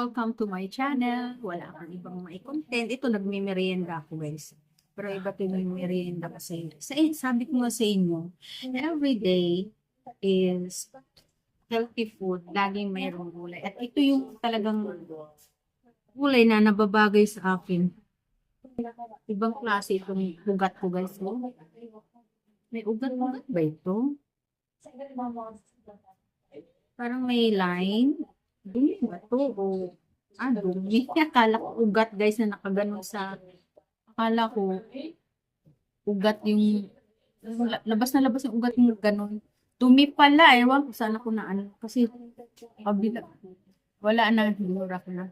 welcome to my channel. Wala akong ibang may content. Ito, nagme-merienda ako, guys. Pero iba ito yung merienda ko sa inyo. Sabi ko nga sa inyo, everyday is healthy food. Laging mayroong gulay. At ito yung talagang gulay na nababagay sa akin. Ibang klase itong ugat ko, guys. Oh. May ugat-ugat ba ito? Parang may line. Dumi ba ito? O, dumi. Akala ko ugat, guys, na nakaganon sa... Akala ko ugat yung... Labas na labas yung ugat yung ganon. Dumi pala. Ewan ko sana ko na ano. Kasi, kabila. Wala na. Dinura ko na.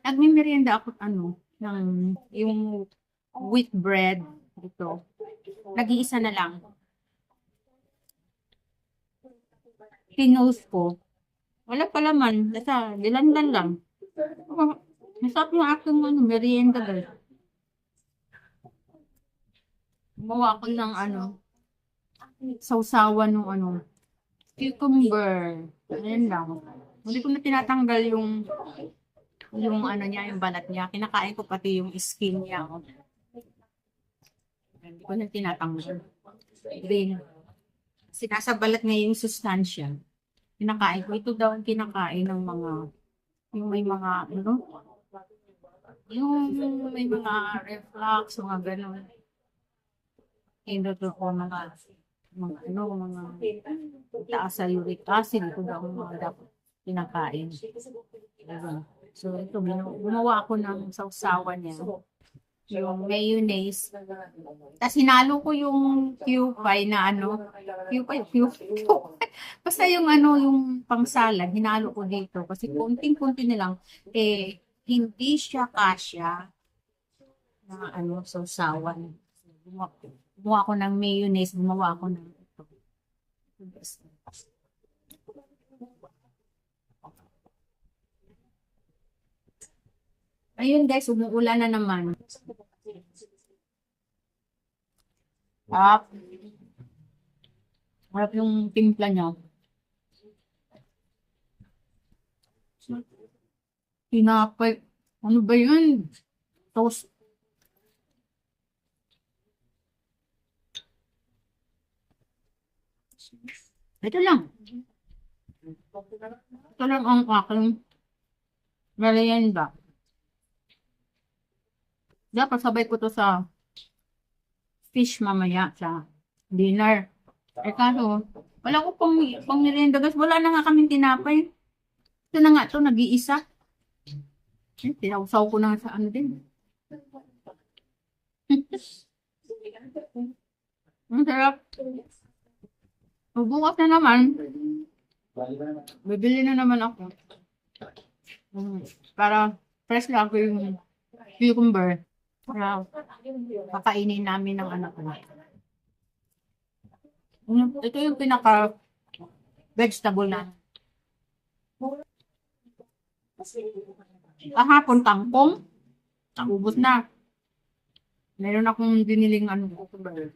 Nagmimerienda ako, ng yung wheat bread. Ito. Nag-iisa na lang. Pinost ko. Wala pala man. Nasa dilandan lang. Nasap yung aking merienda, guys. Gumawa ko ng sausawan ng cucumber. Ayan lang. Hindi ko na tinatanggal yung niya, yung balat niya. Kinakain ko pati yung skin niya. Hindi ko na tinatanggal. Then, sinasabalat niya yung sustansya. Kinakain ko. Ito daw ang kinakain ng mga, yung may mga, yung may mga reflux, mga gano'n. Ito ko mga taas sa uric acid. Ito daw ang mga dapat kinakain. So, ito, gumawa ako ng sausawan niya. Yung mayonnaise. Tapos hinalo ko yung Q5 na Q5. Basta yung yung pang-salad, hinalo ko dito. Kasi kunting-kunti na lang, hindi siya kasya na sausawan. Gumawa ko ng mayonnaise, gumawa ko ng ito. Ayun guys, umuulan na naman. Harap yung timpla niya. Tinapay. Ano ba yun? Toast. Ito lang. Ito lang ang aking merienda. Dapat sabay ko to sa fish mamaya sa dinner. Kaso, wala ko pang merienda. Guys, wala na nga kaming tinapay. Ito na nga ito, nag-iisa. Tinawsaw ko na sa din. Ang sarap. Bukas na naman. Bibili na naman ako. Para fresh lang ako yung cucumber. Para kakainin namin ng anak ko. Ito yung pinaka-vegetable na. Kahapon kangkong. Ubus na. Meron akong biniling cucumber.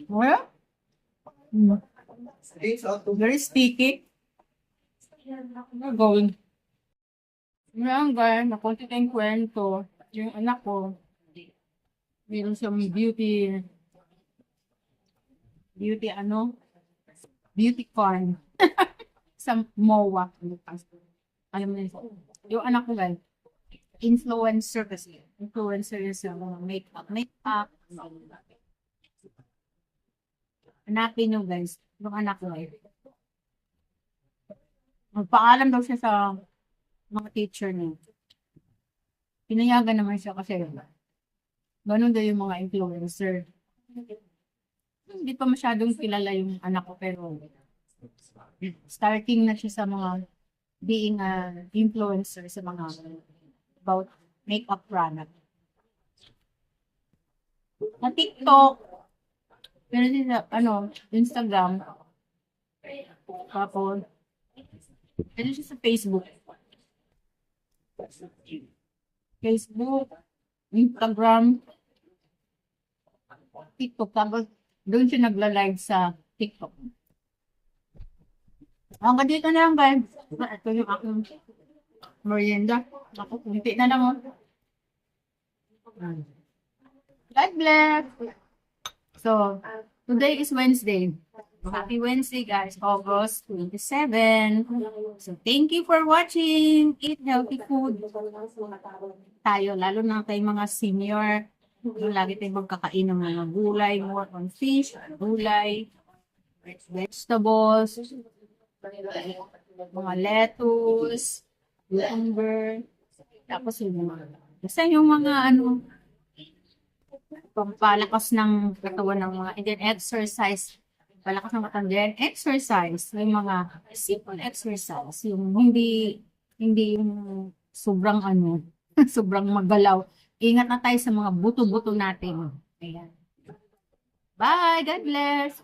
Well, very sticky. Going. Yan guys, nakunti tayong kwento. Yung anak ko, meron siyang beauty con sa MOA. Alam mo yun. Yung anak ko guys, influencer kasi. Influencer yun sa mga makeup. Hanapin nyo guys, yung anak ko guys. Magpaalam daw siya sa mga teacher niya. Pinayagan naman siya kasi ganun daw yung mga influencer. Hindi pa masyadong kilala yung anak ko pero starting na siya sa mga being an influencer sa mga about makeup product. Na TikTok, pero sa Instagram, tapos siya sa Facebook, Instagram, TikTok, tapos doon siya nagla-live sa TikTok. Hanggang dito na lang, guys. Ito yung aking merienda. Ako, kunti na lang, oh. God bless! So, today is Wednesday. Happy Wednesday, guys. August 27. So, thank you for watching. Eat healthy food. Tayo, lalo na tayo mga senior. Lagi tayong magkakain ng mga gulay, more on fish, gulay, vegetables, mga lettuce, cucumber, tapos yung mga, basta yung mga ano, pampalakas ng katawan ng mga, and then exercise, palakas ng katawan din, exercise, yung mga simple exercise, yung hindi yung sobrang ano, sobrang magalaw. Ingat na tayo sa mga buto-buto natin. Ayan. Bye! God bless!